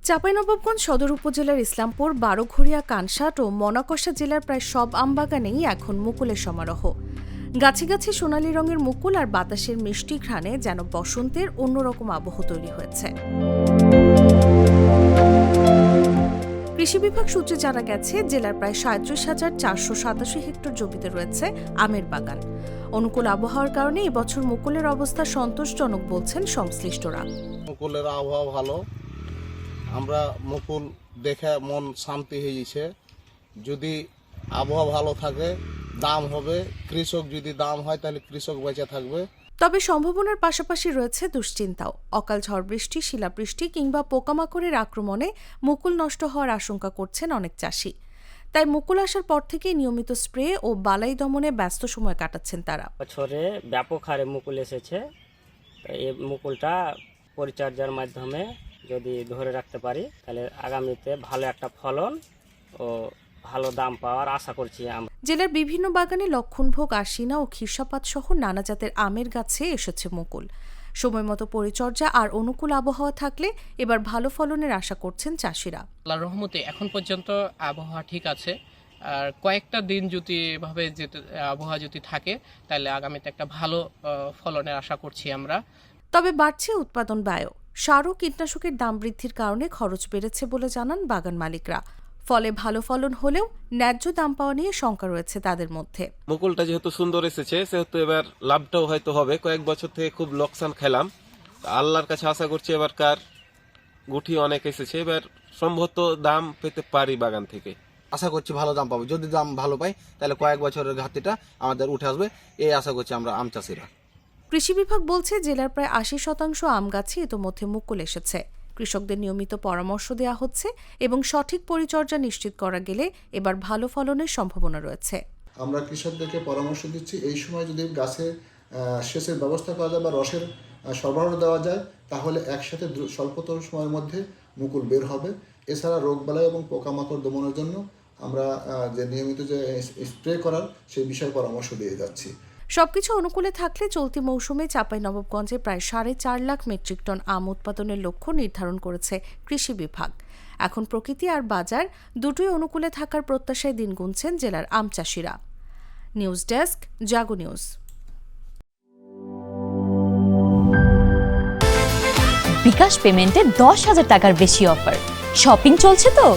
চাঁপাইনবাবগঞ্জ সদর উপজেলার ইসলামপুর, বারোঘড়িয়া, কানসাট ও মনাকষা জেলার প্রায় সব আমবাগানেই এখন মুকুলের সমারোহ। গাছে গাছে সোনালী রঙের মুকুল আর বাতাসের মিষ্টি ঘ্রাণে যেন বসন্তের অন্যরকম আবহ তৈরি হয়েছে। কৃষি বিভাগ সূত্রে জানা গেছে, জেলার প্রায় ৩৭,৪৮৭ হেক্টর জমিতে রয়েছে আমের বাগান। অনুকূল আবহাওয়ার কারণে এবছর মুকুলের অবস্থা সন্তোষজনক বলছেন সংশ্লিষ্টরা। মুকুলের আবহাওয়া ভালো, আমরা মুকুল দেখে মন শান্তি হয়েছে। যদি আবহাওয়া ভালো থাকে দাম হবে, কৃষক যদি দাম হয় তাহলে কৃষক বেঁচে থাকবে। তবে সম্ভাবনার পাশাপাশি রয়েছে দুশ্চিন্তাও। অকাল ঝড় বৃষ্টি, শিলাবৃষ্টি কিংবা পোকামাকড়ের আক্রমণে মুকুল নষ্ট হওয়ার আশঙ্কা করছেন অনেক চাষি। তাই মুকুল আসার পর থেকেই নিয়মিত স্প্রে ও বালাই দমনে ব্যস্ত সময় কাটাচ্ছেন তারা। বছরে ব্যাপক হারে মুকুল এসেছে। এই মুকুলটা পরিচর্যার মাধ্যমে যদি ধরে রাখতে পারি তাহলে আগামীতে ভালো একটা ফলন ও ভালো দাম পাওয়ার আশা করছি আমরা। জেলার বিভিন্ন বাগানে লক্ষণভোগ, আশিনা ও খিরসাপাত সহ নানা জাতের আমের গাছে এসেছে মুকুল। সময়মতো পরিচর্যা আর অনুকূল আবহাওয়া থাকলে এবার ভালো ফলনের আশা করছেন চাষিরা। আল্লাহর রহমতে এখন পর্যন্ত আবহাওয়া ঠিক আছে, আর কয়েকটা দিন যদি এভাবে আবহাওয়া যদি থাকে তাহলে আগামীতে একটা ভালো ফলনের আশা করছি আমরা। তবে বাড়ছে উৎপাদন ব্যয়। সার ও কীটনাশকের দাম বৃদ্ধির কারণে খরচ বেড়েছে বলে জানান বাগান মালিকরা। ফলে ভালো ফলন হলেও ন্যায্য দাম পাওয়া নিয়ে শঙ্কা রয়েছে তাদের মধ্যে। মুকুলটা যেহেতু সুন্দর এসেছে সেহেতু এবার লাভটাও হয়তো হবে। কয়েক বছর থেকে খুব লোকসান খেলাম, আল্লাহর কাছে আশা করছি এবারকার গুটি অনেক এসেছে, এবার সম্ভবত দাম পেতে পারি বাগান থেকে। আশা করছি ভালো দাম পাবো। যদি দাম ভালো পাই তাহলে কয়েক বছরের ঘাটতিটা আমাদের উঠে আসবে, এই আশা করছি আমরা আম চাষিরা। কৃষি বিভাগ বলছে, জেলার প্রায় ৮০% আম গাছে ইতোমধ্যে মুকুল এসেছে। কৃষকদের নিয়মিত পরামর্শ দেওয়া হচ্ছে এবং সঠিক পরিচর্যা নিশ্চিত করা গেলে এবার ভালো ফলনের সম্ভাবনা রয়েছে। আমরা কৃষকদেরকে পরামর্শ দিচ্ছি, এই সময় যদি গাছে সেচের ব্যবস্থা করা যায় বা রসের সরবরাহ দেওয়া যায় তাহলে একসাথে স্বল্পতর সময়ের মধ্যে মুকুল বের হবে। এছাড়া রোগবালাই এবং পোকামাকড় দমনের জন্য আমরা যে নিয়মিত যে স্প্রে করার সেই বিষয়ে পরামর্শ দিয়ে যাচ্ছি। সবকিছু অনুকূলে থাকলে চলতি মৌসুমে চাঁপাইনবাবগঞ্জে প্রায় 4.5 লাখ মেট্রিক টন আম উৎপাদনের লক্ষ্য নির্ধারণ করেছে কৃষি বিভাগ। এখন প্রকৃতি আর বাজার দুটোই অনুকূলে থাকার প্রত্যাশায় দিন গুনছেন জেলার আম চাষিরা। নিউজ ডেস্ক, জাগো নিউজ। বিকাশ পেমেন্টে 10,000 টাকার বেশি অফার। শপিং চলছে তো।